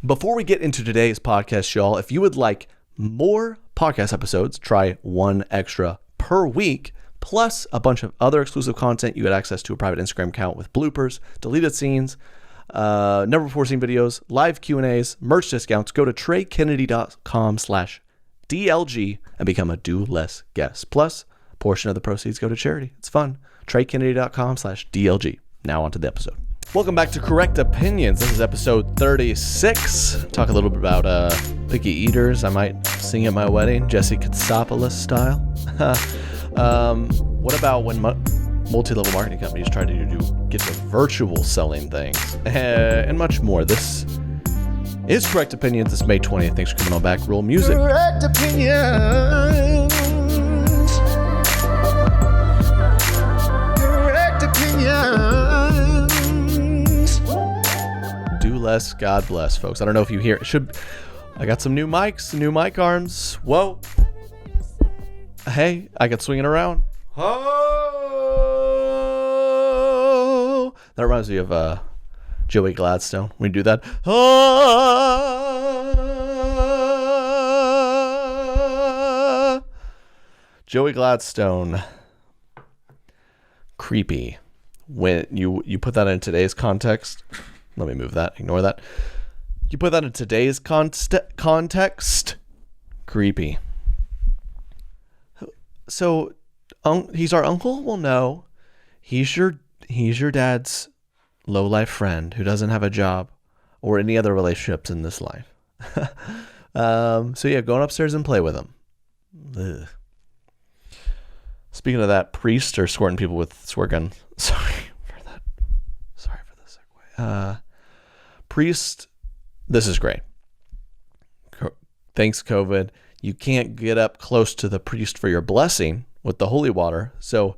Before we get into today's podcast, y'all, if you would like more podcast episodes, try one extra per week, plus a bunch of other exclusive content. You get access to a private Instagram account with bloopers, deleted scenes, never before seen videos, live Q&As, merch discounts. Go to TreyKennedy.com/DLG and become a Do Less guest. Plus, a portion of the proceeds go to charity. It's fun. TreyKennedy.com/DLG. Now on to the episode. Welcome back to Correct Opinions. This is episode 36. Talk a little bit about picky eaters. I might sing at my wedding, Jesse Katsopoulos style. What about when multi-level marketing companies try to get to virtual selling things and much more? This is Correct Opinions. It's May 20th. Thanks for coming on back. Roll music. Correct Opinions. Correct Opinions. Do less, God bless, folks. I don't know if you hear it. I got some new mics, new mic arms. Whoa. Hey, I got swinging around. Oh. That reminds me of Joey Gladstone. We do that. Oh. Joey Gladstone. Creepy. When you put that in today's context. Let me move that. Ignore that. You put that in today's context. Creepy. So, he's our uncle? Well, no. He's your dad's low-life friend who doesn't have a job or any other relationships in this life. So, yeah, going upstairs and play with him. Ugh. Speaking of that, priests are squirting people with squirt guns. Sorry for the segue. Priest, this is great. Thanks, COVID. You can't get up close to the priest for your blessing with the holy water. So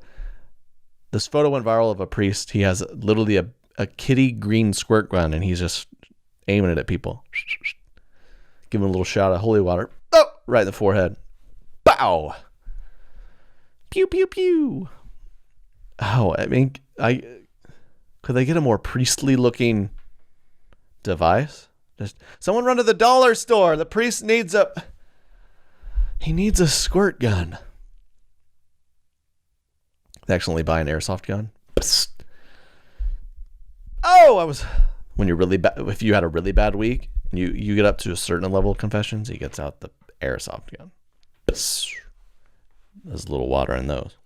this photo went viral of a priest. He has literally a kitty green squirt gun, and he's just aiming it at people. Give him a little shot of holy water. Oh, right in the forehead. Bow. Pew, pew, pew. Oh, I mean, could they get a more priestly looking device? Just someone run to the dollar store. The priest needs a squirt gun. They accidentally buy an airsoft gun. Psst. Oh, when you're really bad. If you had a really bad week and you get up to a certain level of confessions, he gets out the airsoft gun. Psst. There's a little water in those.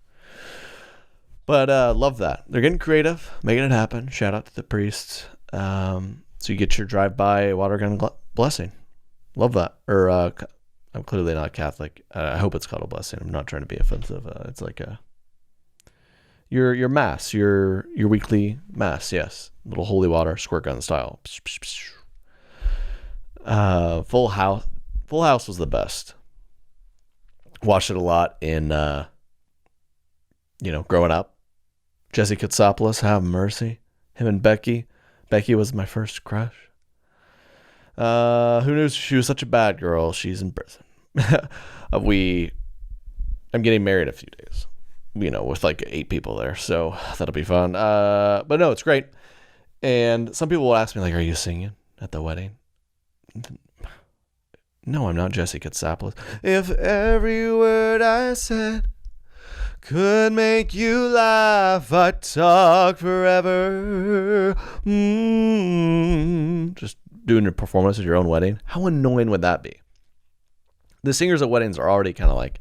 But love that. They're getting creative, making it happen. Shout out to the priests. So you get your drive-by water gun blessing. Love that. Or I'm clearly not Catholic. I hope it's called a blessing. I'm not trying to be offensive. It's like your mass, your weekly mass. Yes, little holy water squirt gun style. Full House was the best. Watched it a lot in growing up. Jesse Katsopoulos, have mercy. Him and Becky. Becky was my first crush. Who knew she was such a bad girl? She's in prison. I'm getting married in a few days, with like 8 people there. So that'll be fun. But no, it's great. And some people will ask me, like, are you singing at the wedding? No, I'm not Jesse Katsopoulos. If every word I said could make you laugh, I'd talk forever. Just doing a performance at your own wedding. How annoying would that be? The singers at weddings are already kind of like,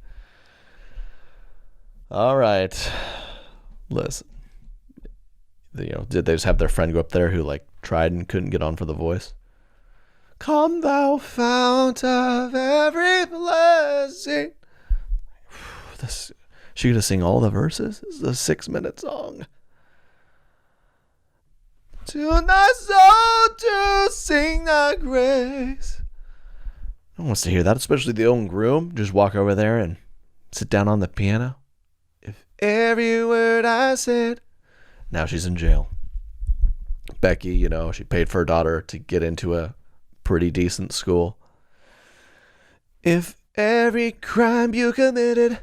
all right, listen. Did they just have their friend go up there who like tried and couldn't get on for the voice? Come thou fount of every blessing. She gonna sing all the verses? This is a 6-minute song. To thy soul to sing thy grace. No one wants to hear that, especially the own groom. Just walk over there and sit down on the piano. If every word I said. Now she's in jail. Becky, she paid for her daughter to get into a pretty decent school. If every crime you committed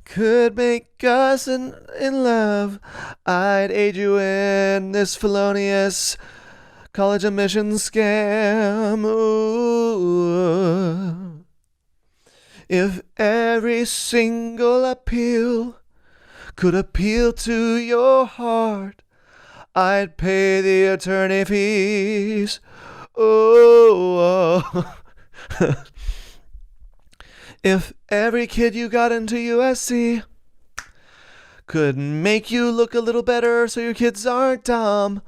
could make us in love, I'd aid you in this felonious college admissions scam. Ooh. If every single appeal could appeal to your heart, I'd pay the attorney fees. Oh. If every kid you got into USC could make you look a little better so your kids aren't dumb,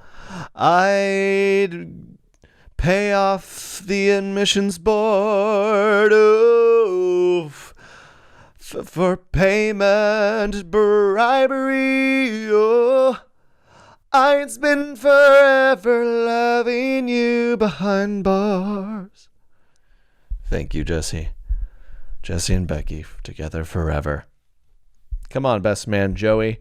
I'd pay off the admissions board. Oof. For payment bribery. Oh, I'd spend forever loving you behind bars. Thank you, Jesse. Jesse and Becky together forever. Come on, best man Joey.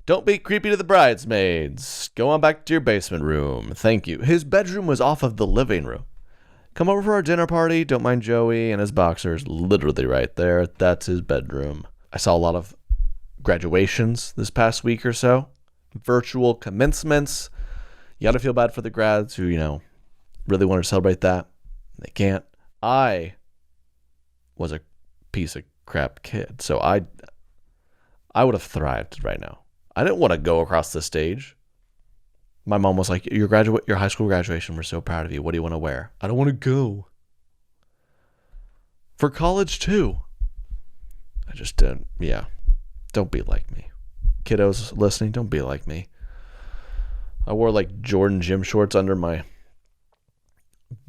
Don't be creepy to the bridesmaids. Go on back to your basement room. Thank you. His bedroom was off of the living room. Come over for our dinner party. Don't mind Joey and his boxers. Literally right there. That's his bedroom. I saw a lot of graduations this past week or so. Virtual commencements. You got to feel bad for the grads who, really want to celebrate that. They can't. I was a piece of crap kid. So I would have thrived right now. I didn't want to go across the stage. My mom was like, your high school graduation, we're so proud of you. What do you want to wear? I don't want to go. For college too. I just didn't. Yeah. Don't be like me. Kiddos listening, don't be like me. I wore like Jordan gym shorts under my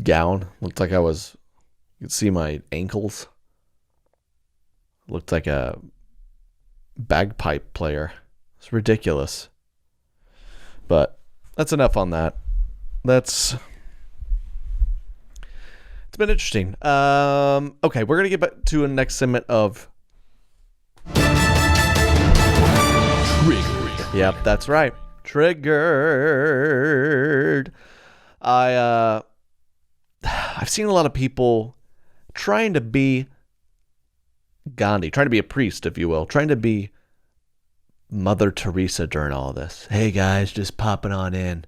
gown. Looked like you could see my ankles. Looked like a bagpipe player. It's ridiculous. But that's enough on that. It's been interesting. Okay, we're going to get back to a next segment of Triggered. Yep, that's right. Triggered. I've seen a lot of people trying to be Gandhi, trying to be a priest, if you will, trying to be Mother Teresa during all this. Hey guys, just popping on in.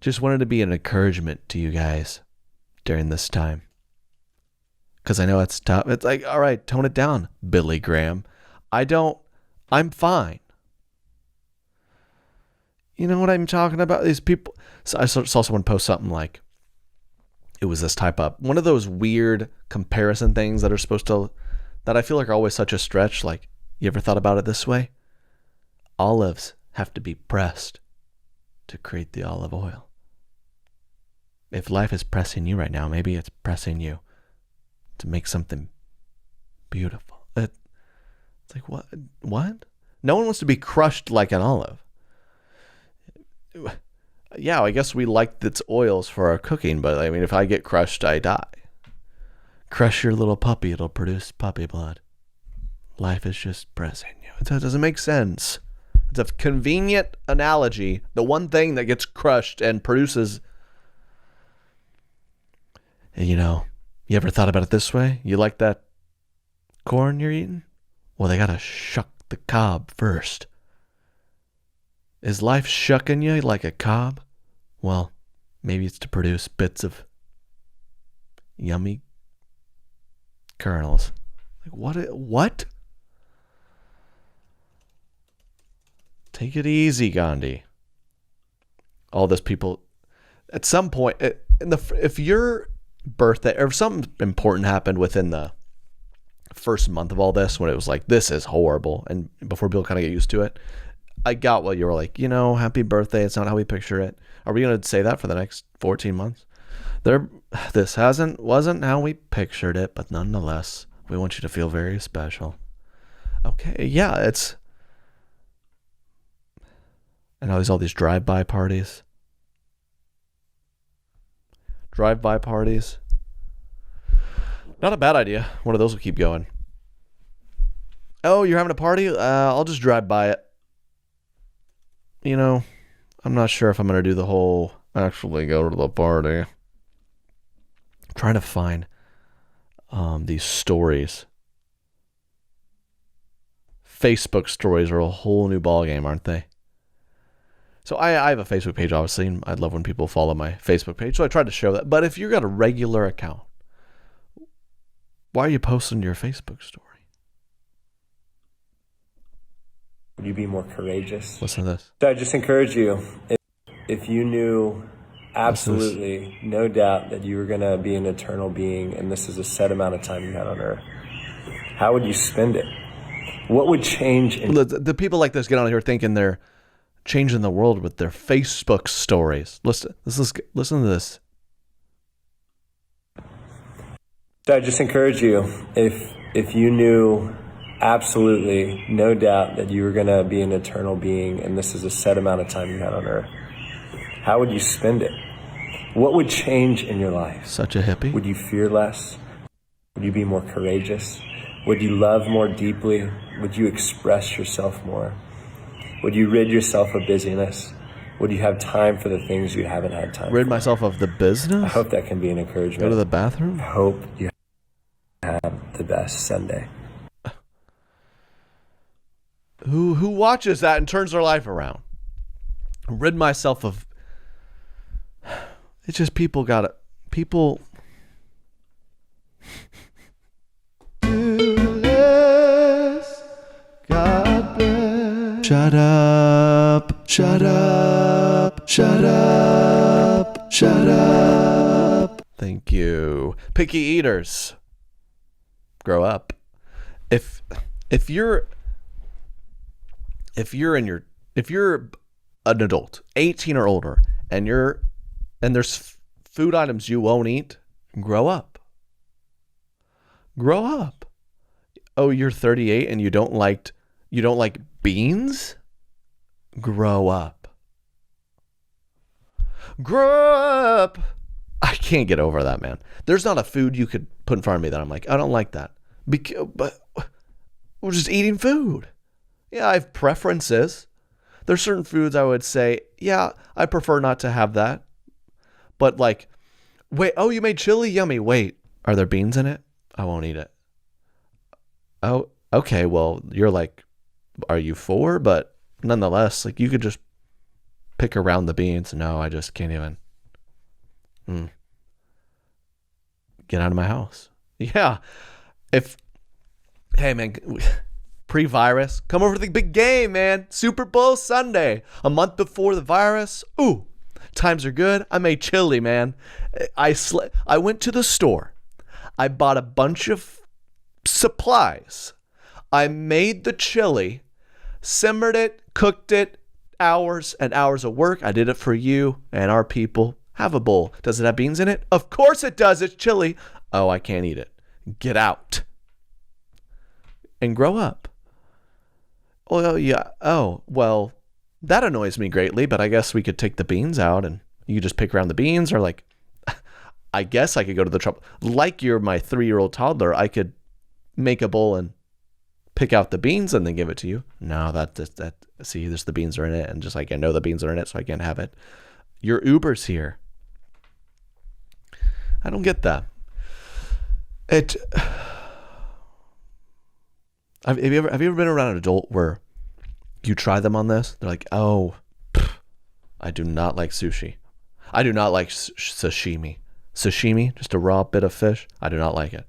Just wanted to be an encouragement to you guys during this time. Because I know it's tough. It's like, all right, tone it down, Billy Graham. I'm fine. You know what I'm talking about? These people. So I saw someone post something like, it was this type up. One of those weird comparison things that I feel like are always such a stretch. Like, you ever thought about it this way? Olives have to be pressed to create the olive oil. If life is pressing you right now, maybe it's pressing you to make something beautiful. It's like, what? No one wants to be crushed like an olive. Yeah, I guess we like its oils for our cooking, but I mean, if I get crushed, I die. Crush your little puppy, it'll produce puppy blood. Life is just pressing you. It doesn't make sense. It's a convenient analogy. The one thing that gets crushed and produces, you ever thought about it this way? You like that corn you're eating? Well, they gotta shuck the cob first. Is life shucking you like a cob? Well, maybe it's to produce bits of yummy kernels. Like, what? Take it easy, Gandhi. All this people, at some point, if your birthday, or if something important happened within the first month of all this, when it was like, this is horrible, and before people kind of get used to it, I got what you were like, happy birthday, it's not how we picture it. Are we going to say that for the next 14 months? This wasn't how we pictured it, but nonetheless, we want you to feel very special. Okay, yeah, and all these drive-by parties. Drive-by parties. Not a bad idea. One of those will keep going. Oh, you're having a party? I'll just drive by it. I'm not sure if I'm going to do the whole actually go to the party. I'm trying to find these stories. Facebook stories are a whole new ballgame, aren't they? So I have a Facebook page, obviously, and I'd love when people follow my Facebook page. So I tried to show that. But if you've got a regular account, why are you posting your Facebook story? Would you be more courageous? Listen to this. So I just encourage you, if you knew absolutely, no doubt, that you were going to be an eternal being and this is a set amount of time you had on earth, how would you spend it? What would change? The people like this get on here thinking they're changing the world with their Facebook stories. Listen to this. So I just encourage you, if you knew absolutely, no doubt, that you were going to be an eternal being and this is a set amount of time you had on earth, how would you spend it? What would change in your life? Such a hippie. Would you fear less? Would you be more courageous? Would you love more deeply? Would you express yourself more? Would you rid yourself of busyness? Would you have time for the things you haven't had time Rid for? myself of the business? I hope that can be an encouragement. Go to the bathroom? I hope you have the best Sunday. Who watches that and turns their life around? Rid myself of... It's just people got it. People... God bless. Shut up. Shut up. Shut up. Shut up. Thank you. Picky eaters. Grow up. If you're an adult, 18 or older, and there's food items you won't eat, grow up. Grow up. Oh, you're 38 and you don't like beans? Grow up. Grow up. I can't get over that, man. There's not a food you could put in front of me that I'm like, I don't like that. But we're just eating food. Yeah, I have preferences. There's certain foods I would say, yeah, I prefer not to have that. But like, wait, oh, you made chili? Yummy. Wait, are there beans in it? I won't eat it. Oh, okay, well, you're like, are you for? But nonetheless, like, you could just pick around the beans. No, I just can't even. Get out of my house. Yeah. Hey, man, pre-virus, come over to the big game, man. Super Bowl Sunday. A month before the virus. Ooh, times are good. I made chili, man. I went to the store. I bought a bunch of supplies. I made the chili, simmered it, cooked it, hours and hours of work. I did it for you and our people. Have a bowl. Does it have beans in it? Of course it does. It's chili. Oh, I can't eat it. Get out. And grow up. Oh, yeah. Oh, well, that annoys me greatly, but I guess we could take the beans out and you could just pick around the beans, or like, I guess I could go to the trouble. Like you're my 3-year-old toddler, I could make a bowl and pick out the beans and then give it to you. No, see, there's the beans are in it, and just like I know the beans are in it, so I can't have it. Your Uber's here. I don't get that. Have you ever been around an adult where you try them on this? They're like, oh, I do not like sushi. I do not like sashimi. Sashimi, just a raw bit of fish. I do not like it.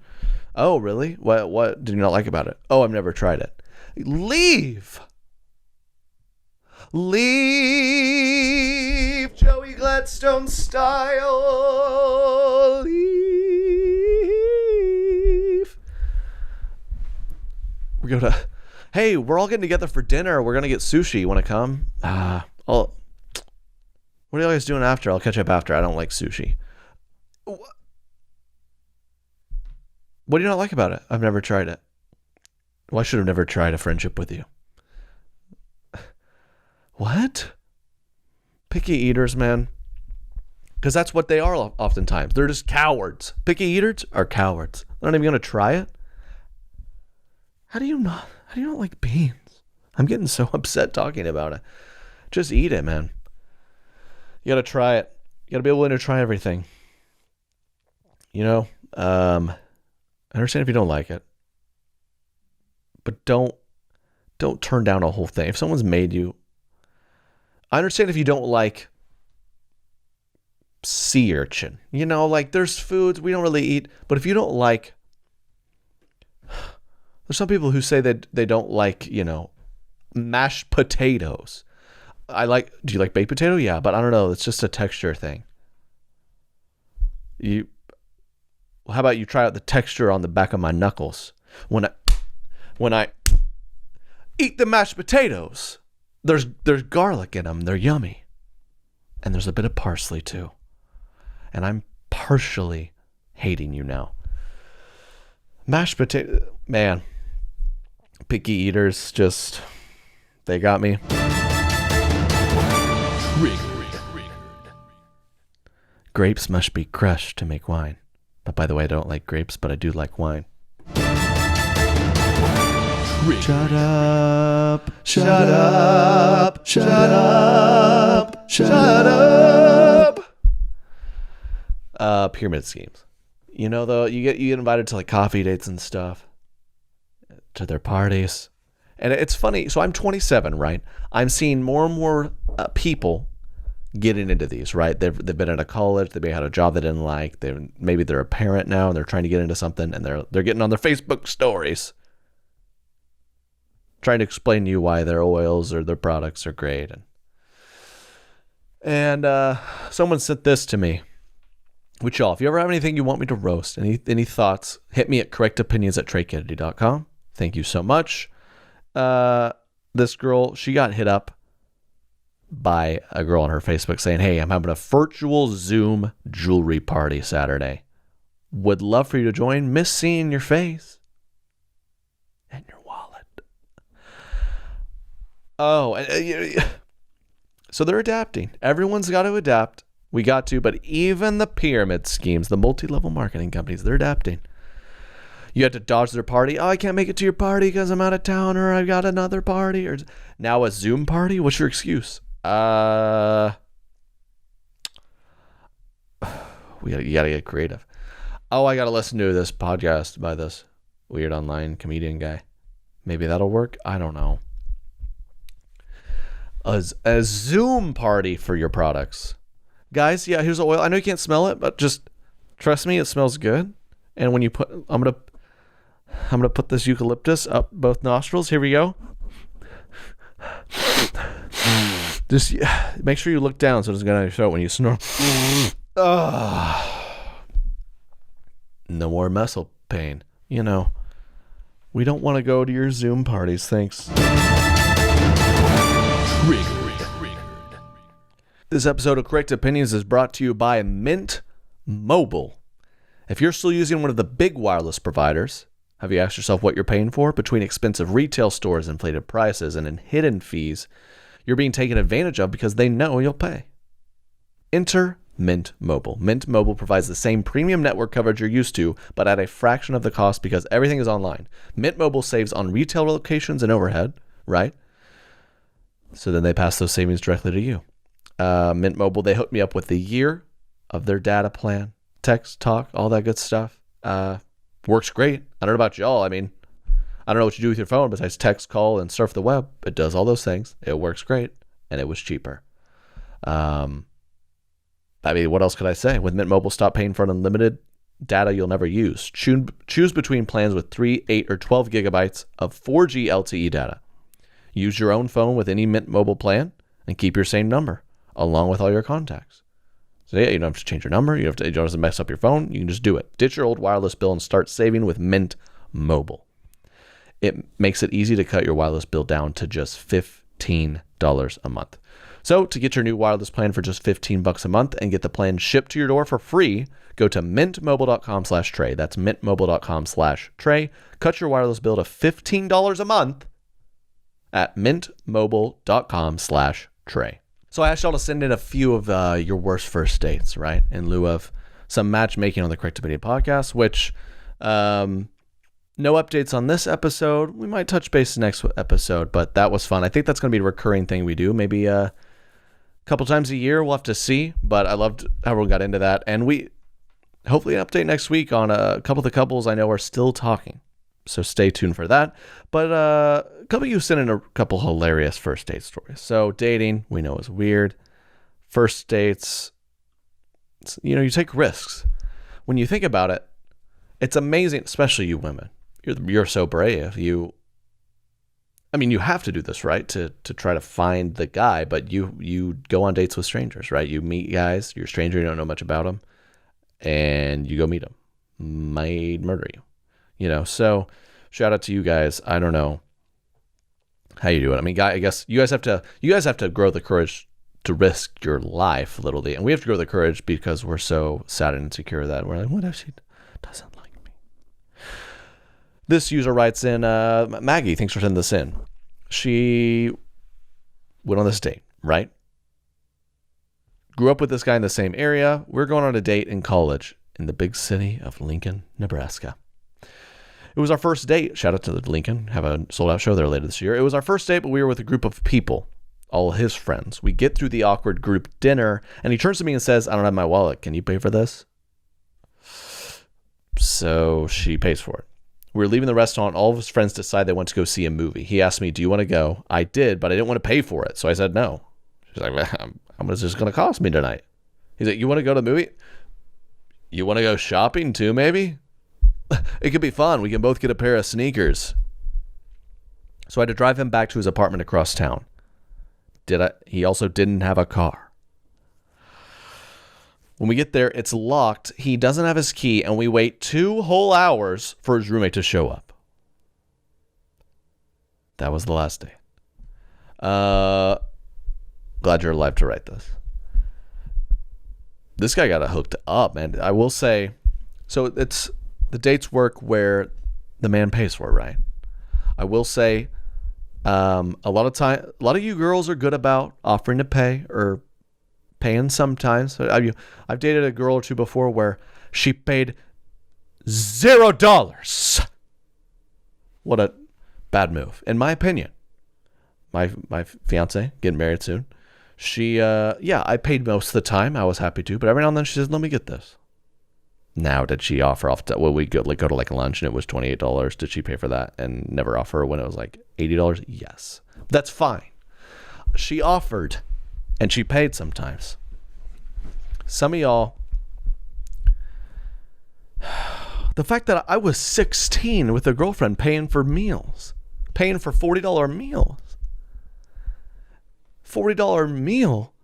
Oh, really? What did you not like about it? Oh, I've never tried it. Leave, Joey Gladstone style. Leave. We go to, hey, we're all getting together for dinner. We're gonna get sushi. You want to come? What are you guys doing after? I'll catch up after. I don't like sushi. What do you not like about it? I've never tried it. Well, I should have never tried a friendship with you. What? Picky eaters, man. Because that's what they are oftentimes. They're just cowards. Picky eaters are cowards. They're not even going to try it. How do you not like beans? I'm getting so upset talking about it. Just eat it, man. You got to try it. You got to be willing to try everything. You know, I understand if you don't like it, but don't turn down a whole thing. If someone's made you I understand if you don't like sea urchin. You know, like there's foods we don't really eat, but if you don't like, there's some people who say that they don't like, you know, mashed potatoes. Do you like baked potato? Yeah, but I don't know. It's just a texture thing. How about you try out the texture on the back of my knuckles? When I eat the mashed potatoes, there's garlic in them. They're yummy. And there's a bit of parsley too. And I'm partially hating you now. Mashed potato, man. Picky eaters just, they got me. Grapes must be crushed to make wine. But by the way, I don't like grapes, but I do like wine. Shut up, shut up, shut up, shut up. Pyramid schemes. You know, though, you get invited to like coffee dates and stuff, to their parties. And it's funny. So I'm 27, right? I'm seeing more and more people getting into these, right? They've been out of college. They may have had a job they didn't like. Maybe they're a parent now and they're trying to get into something, and they're getting on their Facebook stories trying to explain to you why their oils or their products are great. And someone sent this to me. Which y'all, if you ever have anything you want me to roast, any thoughts, hit me at correctopinions@TreyKennedy.com. Thank you so much. This girl, she got hit up by a girl on her Facebook saying, hey, I'm having a virtual Zoom jewelry party Saturday. Would love for you to join. Miss seeing your face and your wallet. Oh, so they're adapting. Everyone's got to adapt. We got to, but even the pyramid schemes, the multi-level marketing companies, they're adapting. You had to dodge their party. Oh, I can't make it to your party because I'm out of town, or I've got another party. Or now a Zoom party? What's your excuse? You gotta get creative. Oh, I gotta listen to this podcast by this weird online comedian guy. Maybe that'll work. I don't know. A Zoom party for your products. Guys, yeah, here's the oil. I know you can't smell it, but just trust me, it smells good. And when you I'm gonna put this eucalyptus up both nostrils. Here we go. Just make sure you look down so it doesn't get on your throat when you snore. No more muscle pain. You know, we don't want to go to your Zoom parties. Thanks. This episode of Correct Opinions is brought to you by Mint Mobile. If you're still using one of the big wireless providers, have you asked yourself what you're paying for? Between expensive retail stores, inflated prices, and hidden fees, you're being taken advantage of because they know you'll pay. Enter Mint Mobile. Mint Mobile provides the same premium network coverage you're used to, but at a fraction of the cost because everything is online. Mint Mobile saves on retail locations and overhead, right? So then they pass those savings directly to you. Mint Mobile, they hooked me up with a year of their data plan, text, talk, all that good stuff. Works great. I don't know about y'all. I mean, I don't know what you do with your phone besides text, call, and surf the web. It does all those things. It works great, and it was cheaper. I mean, what else could I say? With Mint Mobile, stop paying for an unlimited data you'll never use. Choose between plans with 3, 8, or 12 gigabytes of 4G LTE data. Use your own phone with any Mint Mobile plan and keep your same number, along with all your contacts. So yeah, you don't have to change your number. You don't have to mess up your phone. You can just do it. Ditch your old wireless bill and start saving with Mint Mobile. It makes it easy to cut your wireless bill down to just $15 a month. So to get your new wireless plan for just $15 a month and get the plan shipped to your door for free, go to mintmobile.com/Trey. That's mintmobile.com/Trey. Cut your wireless bill to $15 a month at mintmobile.com/Trey. So I asked y'all to send in a few of your worst first dates, right? In lieu of some matchmaking on the Correct Opinion podcast, which no updates on this episode. We might touch base next episode, but that was fun. I think that's going to be a recurring thing we do. Maybe a couple times a year. We'll have to see, but I loved how everyone got into that. And we hopefully an update next week on a couple of the couples I know are still talking. So stay tuned for that. But couple of you sent in a couple hilarious first date stories. So dating, we know, is weird. First dates, you take risks. When you think about it, it's amazing, especially you women. You're so brave. You have to do this, right? To try to find the guy, but you go on dates with strangers, right? You meet guys, you're a stranger, you don't know much about them, and you go meet them. Might murder you. So shout out to you guys. I don't know how you do it. I mean, I guess you guys have to grow the courage to risk your life literally, and we have to grow the courage because we're so sad and insecure that we're like, what if she doesn't like me? This user writes in, Maggie, thanks for sending this in. She went on this date, right? Grew up with this guy in the same area. We're going on a date in college in the big city of Lincoln, Nebraska. It was our first date. Shout out to Lincoln. Have a sold out show there later this year. It was our first date, but we were with a group of people, all his friends. We get through the awkward group dinner, and he turns to me and says, I don't have my wallet. Can you pay for this? So she pays for it. We were leaving the restaurant. All of his friends decide they want to go see a movie. He asked me, do you want to go? I did, but I didn't want to pay for it. So I said no. She's like, how much is this going to cost me tonight? He's like, you want to go to the movie? You want to go shopping too, maybe? It could be fun. We can both get a pair of sneakers. So I had to drive him back to his apartment across town. He also didn't have a car. When we get there, it's locked. He doesn't have his key, and we wait 2 whole hours for his roommate to show up. That was the last day. Glad you're alive to write this. This guy got it hooked up, man. I will say, so it's the dates work where the man pays for it, right? I will say, a lot of you girls are good about offering to pay or paying sometimes. I've dated a girl or two before where she paid $0. What a bad move, in my opinion. My fiance, getting married soon. She, I paid most of the time. I was happy to, but every now and then she says, let me get this. Now, did she offer off? We go to like lunch and it was $28. Did she pay for that and never offer when it was like $80? Yes. That's fine. She offered and she paid sometimes. Some of y'all, the fact that I was 16 with a girlfriend paying for meals, paying for $40 meals. $40 meal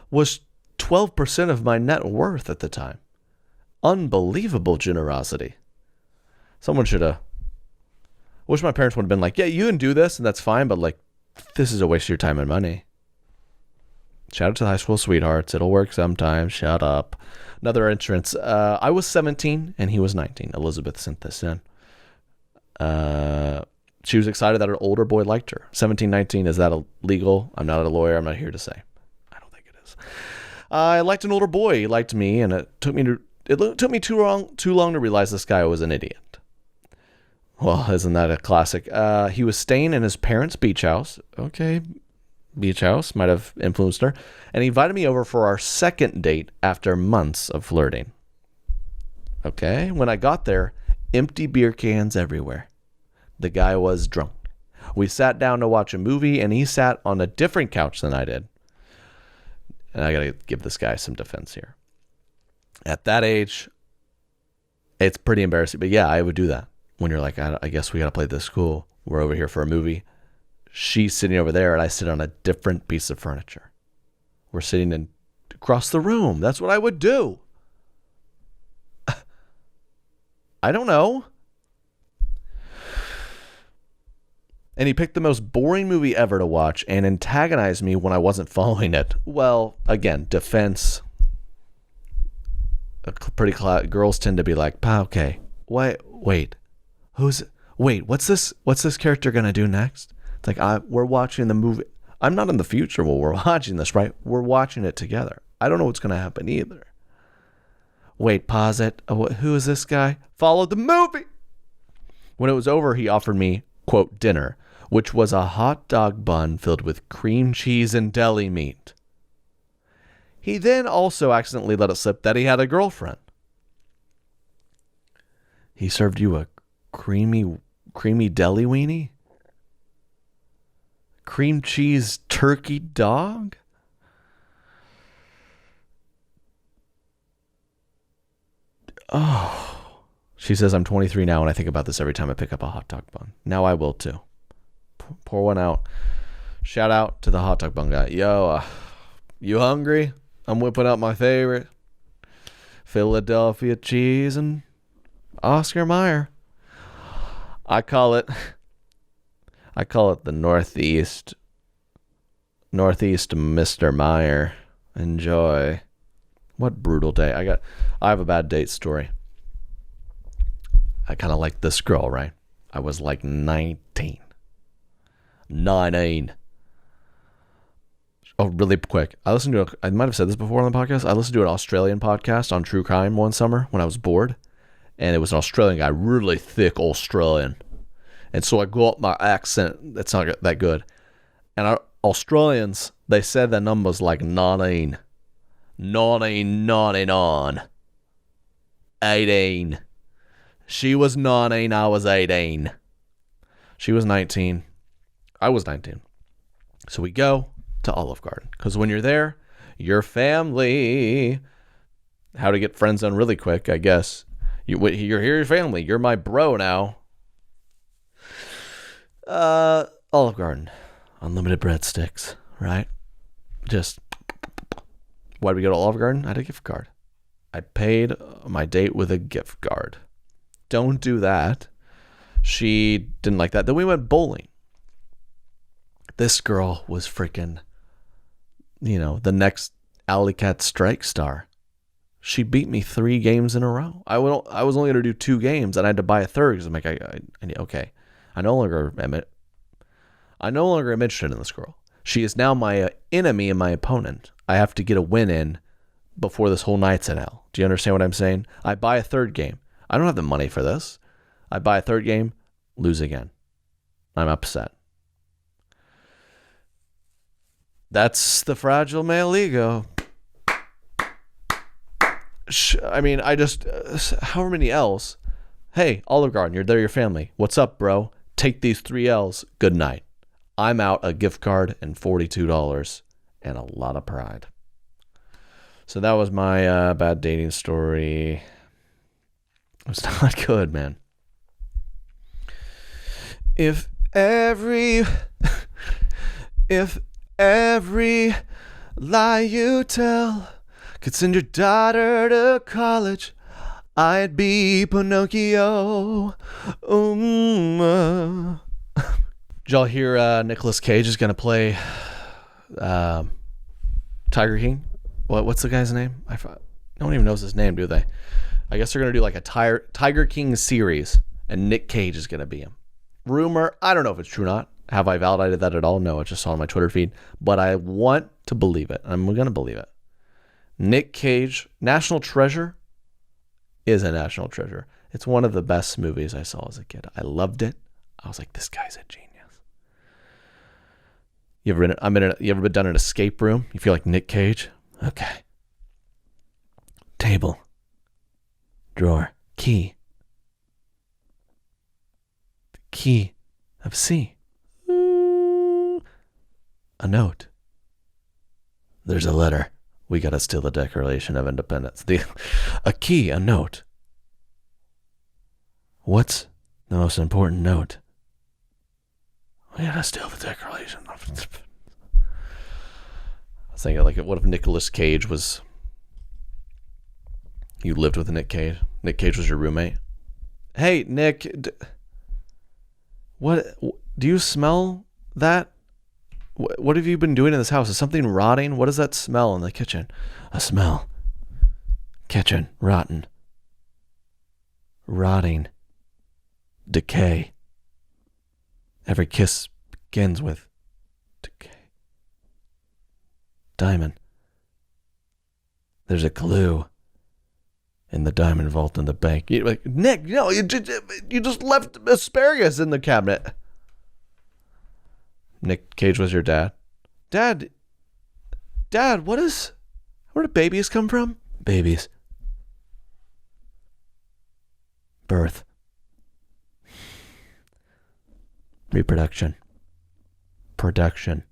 was 12% of my net worth at the time. Unbelievable generosity. Someone should have. Wish my parents would have been like, yeah, you can do this and that's fine, but like, this is a waste of your time and money. Shout out to the high school sweethearts. It'll work sometimes. Shut up. Another entrance. I was 17 and he was 19. Elizabeth sent this in. She was excited that her older boy liked her. 17, 19, is that illegal? I'm not a lawyer. I'm not here to say. I don't think it is. I liked an older boy. He liked me, and it took me too long to realize this guy was an idiot. Well, isn't that a classic? He was staying in his parents' beach house. Okay, beach house might have influenced her. And he invited me over for our second date after months of flirting. Okay, when I got there, empty beer cans everywhere. The guy was drunk. We sat down to watch a movie, and he sat on a different couch than I did. And I got to give this guy some defense here. At that age, it's pretty embarrassing. But yeah, I would do that. When you're like, I guess we got to play this cool. We're over here for a movie. She's sitting over there, and I sit on a different piece of furniture. We're sitting across the room. That's what I would do. I don't know. And he picked the most boring movie ever to watch and antagonized me when I wasn't following it. Well, again, defense. Girls tend to be like, okay, wait, what's this character gonna do next? It's like, we're watching the movie. I'm not in the future while we're watching this, right? We're watching it together. I don't know what's gonna happen either. Wait, pause it. Who is this guy? Follow the movie. When it was over, he offered me, quote, dinner, which was a hot dog bun filled with cream cheese and deli meat. He then also accidentally let it slip that he had a girlfriend. He served you a creamy deli weenie? Cream cheese turkey dog? Oh. She says, I'm 23 now, and I think about this every time I pick up a hot dog bun. Now I will, too. Pour one out. Shout out to the hot dog bun guy. Yo, you hungry? I'm whipping out my favorite Philadelphia cheese and Oscar Mayer. I call it the Northeast Mr. Meyer. Enjoy. What brutal day. I have a bad date story. I kind of like this girl, right? I was like 19. Oh, really quick. I might have said this before on the podcast. I listened to an Australian podcast on true crime one summer when I was bored. And it was an Australian guy, really thick Australian. And so I got my accent. That's not that good. And our Australians, they said the numbers like 19. 1999. 18. She was 19, I was 18. She was 19. I was 19. So we go to Olive Garden. Because when you're there, you're family. How to get friend zone really quick, I guess. You're here, your family. You're my bro now. Olive Garden. Unlimited breadsticks, right? Just, why did we go to Olive Garden? I had a gift card. I paid my date with a gift card. Don't do that. She didn't like that. Then we went bowling. This girl was freaking, the next Alley Cat Strike star. She beat me 3 games in a row. I was only going to do 2 games, and I had to buy a third because I'm like, okay. I no longer am interested in this girl. She is now my enemy and my opponent. I have to get a win in before this whole night's in hell. Do you understand what I'm saying? I buy a third game. I don't have the money for this. I buy a third game, lose again. I'm upset. That's the fragile male ego. However many L's. Hey, Olive Garden, they're your family. What's up, bro? Take these 3 L's. Good night. I'm out a gift card and $42 and a lot of pride. So that was my bad dating story. It was not good, man. If every lie you tell could send your daughter to college, I'd be Pinocchio. Did y'all hear Nicolas Cage is going to play Tiger King? What's the guy's name? No one even knows his name, do they? I guess they're going to do like a Tiger King series, and Nick Cage is going to be him. Rumor, I don't know if it's true or not. Have I validated that at all? No, I just saw on my Twitter feed. But I want to believe it. I'm going to believe it. Nick Cage, National Treasure, is a national treasure. It's one of the best movies I saw as a kid. I loved it. I was like, this guy's a genius. You ever been done an escape room? You feel like Nick Cage? Okay. Table. Drawer. Key. The key of C. A note. There's a letter. We gotta steal the Declaration of Independence. A key, a note. What's the most important note? We gotta steal the Declaration of Independence. I was thinking, like, what if Nicolas Cage was... You lived with Nick Cage. Nick Cage was your roommate. Hey, Nick, what do you smell that? What have you been doing in this house? Is something rotting? What is that smell in the kitchen? A smell. Kitchen. Rotten. Rotting. Decay. Every kiss begins with decay. Diamond. There's a clue in the diamond vault in the bank. You're like, Nick, no, you just left asparagus in the cabinet. Nick Cage was your dad. Dad, where do babies come from? Babies. Birth. Reproduction. production,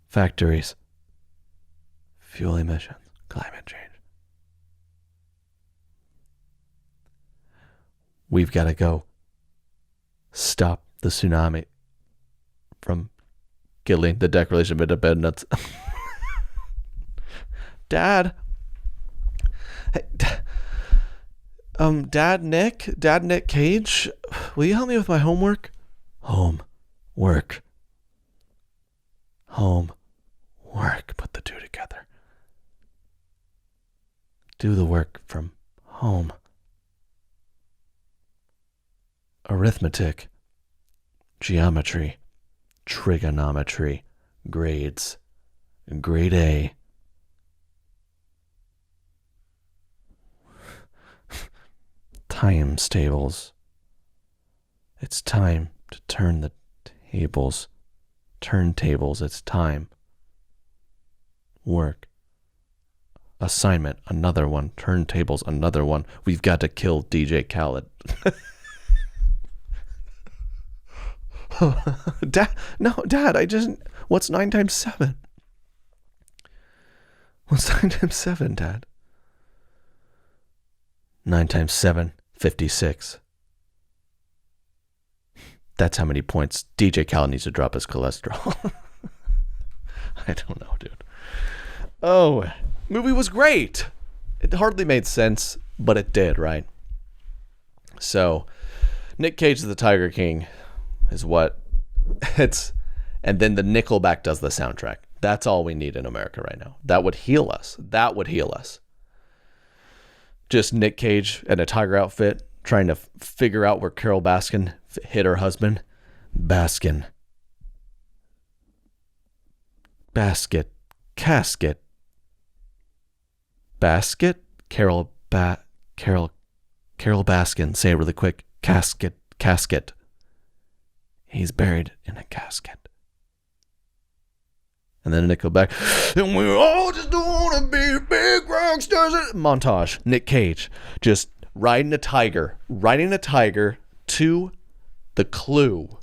factories, fuel emissions, climate change. We've got to go stop the tsunami from killing the Declaration of Independence. Dad. Hey, Dad Nick Cage, will you help me with my homework? Home, work. Home, work. Put the two together. Do the work from home. Arithmetic, geometry, trigonometry, grades, grade A. Times tables. It's time to turn the tables. Turntables, it's time. Work. Assignment, another one. Turntables, another one. We've got to kill DJ Khaled. Dad, what's 9 times 7? What's 9 times 7, Dad? 9 times 7, 56. That's how many points DJ Khaled needs to drop his cholesterol. I don't know, dude. Oh, movie was great. It hardly made sense, but it did, right? So, Nick Cage the Tiger King is what it's, and then the Nickelback does the soundtrack. That's all we need in America right now. That would heal us. Just Nick Cage in a tiger outfit trying to figure out where Carol Baskin hit her husband. Basket, casket, basket, Carol Baskin. Say it really quick. Casket. He's buried in a casket. And then Nickelback. And we all just want to be big rock stars. Montage. Nick Cage just riding a tiger to the Clue.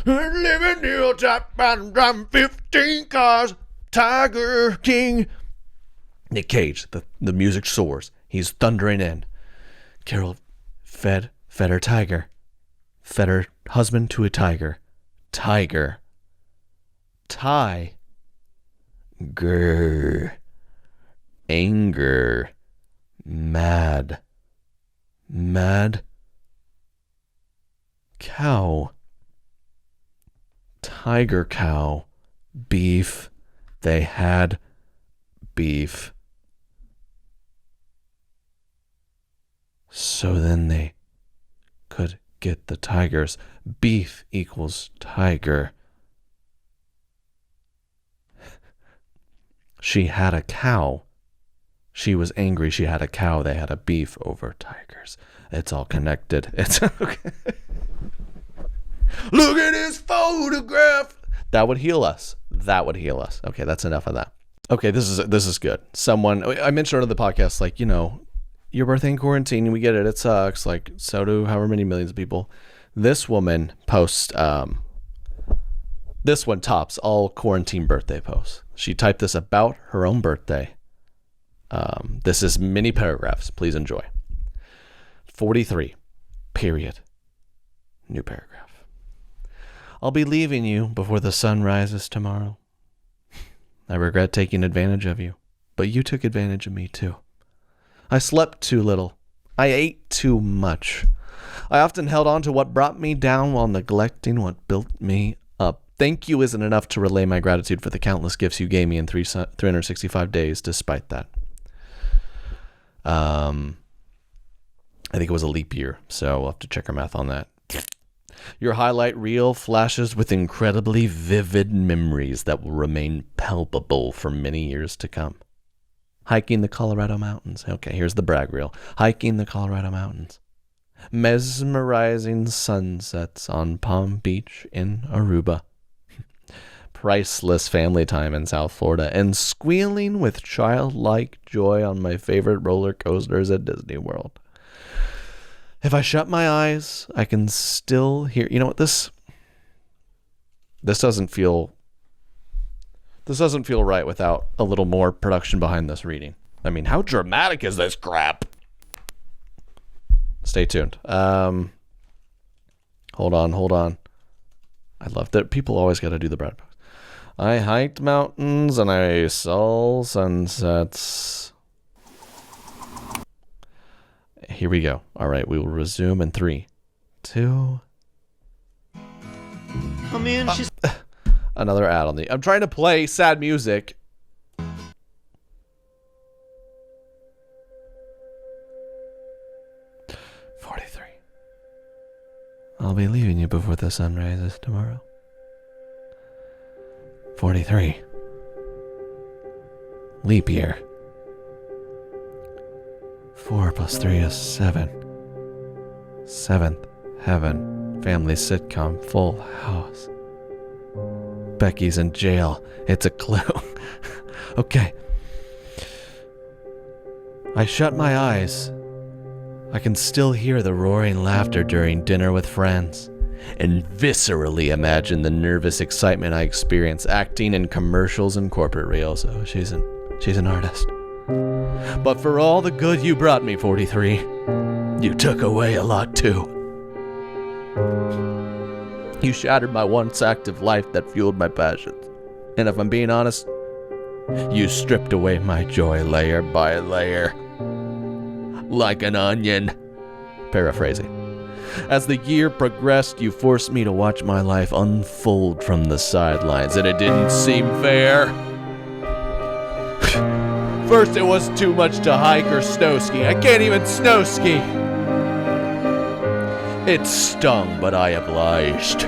Living near top and driving 15 cars. Tiger King. Nick Cage. The music soars. He's thundering in. Carol fed her tiger. Fed her husband to a tiger. Tiger. Anger. Mad. Cow. Tiger cow. Beef. They had beef. So then they could get the tigers. Beef equals tiger. She had a cow. She was angry. She had a cow. They had a beef over tigers. It's all connected. It's okay. Look at his photograph. That would heal us. Okay, that's enough of that. Okay, this is good. I mentioned on the podcast, like, your birthday in quarantine, we get it. It sucks. Like, so do however many millions of people. This woman posts, this one tops all quarantine birthday posts. She typed this about her own birthday. This is mini paragraphs. Please enjoy. 43, period. New paragraph. I'll be leaving you before the sun rises tomorrow. I regret taking advantage of you, but you took advantage of me too. I slept too little. I ate too much. I often held on to what brought me down while neglecting what built me up. Thank you isn't enough to relay my gratitude for the countless gifts you gave me in 365 days despite that. I think it was a leap year, so we'll have to check our math on that. Your highlight reel flashes with incredibly vivid memories that will remain palpable for many years to come. Hiking the Colorado mountains. Okay, here's the brag reel. Hiking the Colorado mountains. Mesmerizing sunsets on Palm Beach in Aruba. Priceless family time in South Florida. And squealing with childlike joy on my favorite roller coasters at Disney World. If I shut my eyes, I can still hear... You know what? This doesn't feel right without a little more production behind this reading. I mean, how dramatic is this crap? Stay tuned. Hold on. I love that people always got to do the Brad box. I hiked mountains and I saw sunsets. Here we go. All right, we will resume in 3, 2. I mean, she's Another ad on the. I'm trying to play sad music. I'll be leaving you before the sun rises tomorrow. 43. Leap year. 4 plus 3 is 7. 7th heaven. Family sitcom. Full house. Becky's in jail. It's a clue. Okay. I shut my eyes. I can still hear the roaring laughter during dinner with friends, and viscerally imagine the nervous excitement I experience acting in commercials and corporate reels. Oh, she's an artist. But for all the good you brought me, 43, you took away a lot too. You shattered my once active life that fueled my passions. And if I'm being honest, you stripped away my joy layer by layer. Like an onion. Paraphrasing. As the year progressed, you forced me to watch my life unfold from the sidelines, and it didn't seem fair. First, it was too much to hike or snow ski. I can't even snow ski. It stung, but I obliged.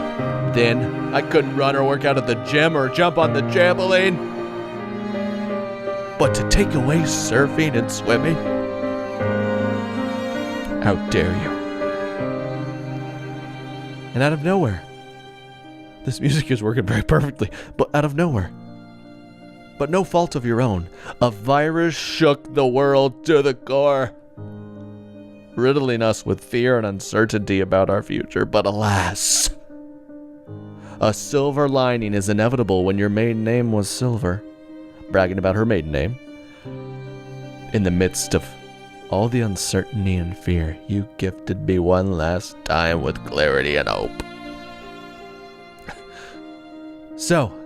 Then, I couldn't run or work out at the gym or jump on the trampoline. But to take away surfing and swimming? How dare you? And out of nowhere, this music is working very perfectly, but out of nowhere, but no fault of your own, a virus shook the world to the core, riddling us with fear and uncertainty about our future. But alas, a silver lining is inevitable when your maiden name was Silver, bragging about her maiden name. In the midst of all the uncertainty and fear, you gifted me one last time with clarity and hope. So,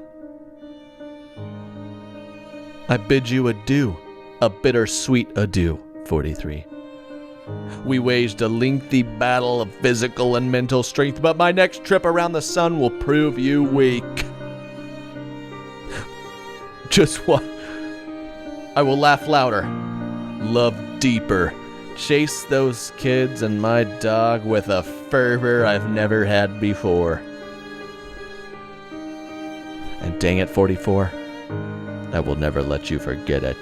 I bid you adieu, a bittersweet adieu, 43. We waged a lengthy battle of physical and mental strength, but my next trip around the sun will prove you weak. Just what? I will laugh louder, love deeper, chase those kids and my dog with a fervor I've never had before. And dang it, 44, I will never let you forget it.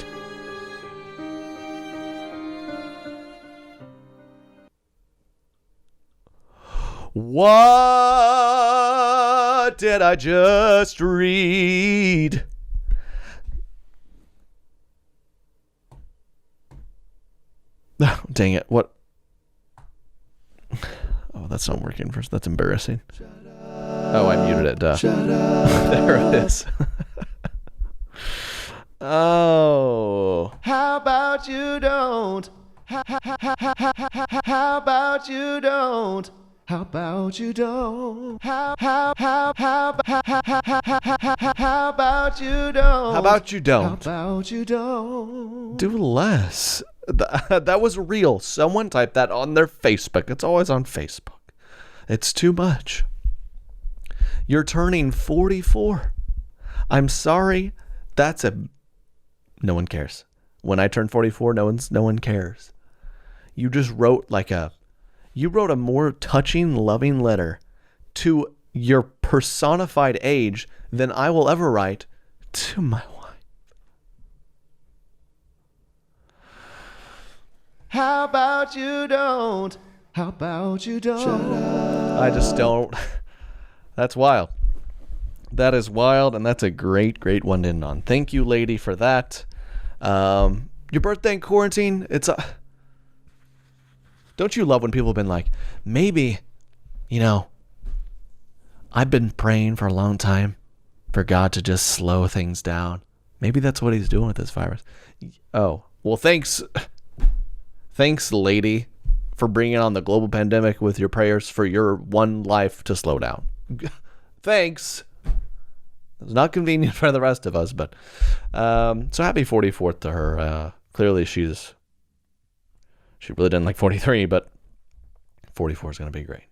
What did I just read? Oh, dang it. What? Oh, that's not working first. That's embarrassing. Oh, I muted it. Duh. There it is. Oh. how about you don't? How about you don't? How about you don't? How about you don't? How about you don't? How about you don't? Do less. That was real. Someone typed that on their Facebook. It's always on Facebook. It's too much. You're turning 44. I'm sorry. No one cares. When I turn 44, no one cares. You just wrote a more touching, loving letter to your personified age than I will ever write to my wife. How about you don't? How about you don't? I just don't. That's wild. That is wild, and that's a great, great one to end on. Thank you, lady, for that. Your birthday in quarantine, don't you love when people have been like, maybe, I've been praying for a long time for God to just slow things down. Maybe that's what he's doing with this virus. Oh, well, thanks, lady, for bringing on the global pandemic with your prayers for your one life to slow down. Thanks. It's not convenient for the rest of us, but so happy 44th to her. Clearly, she really didn't like 43, but 44 is going to be great.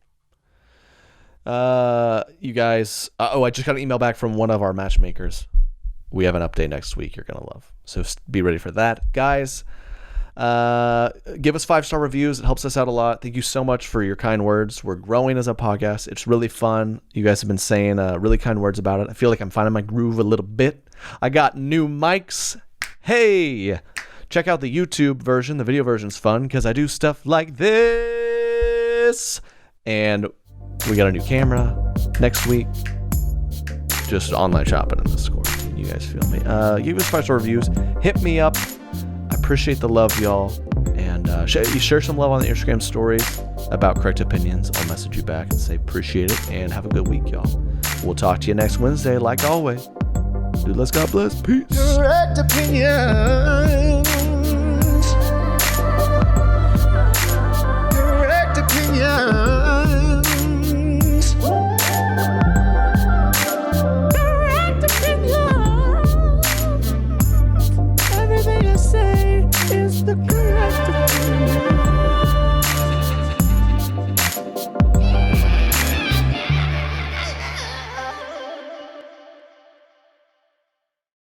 You guys, I just got an email back from one of our matchmakers. We have an update next week you're going to love. So be ready for that. Guys, give us 5-star reviews. It helps us out a lot. Thank you so much for your kind words. We're growing as a podcast. It's really fun. You guys have been saying really kind words about it. I feel like I'm finding my groove a little bit. I got new mics. Hey, check out the YouTube version. The video version's fun because I do stuff like this. And we got a new camera next week. Just online shopping in Discord. You guys feel me? Give us 5-star reviews. Hit me up. I appreciate the love, y'all. And share some love on the Instagram stories about correct opinions. I'll message you back and say appreciate it. And have a good week, y'all. We'll talk to you next Wednesday, like always. Dude, let's God bless. Peace. Correct opinions. Correct opinions.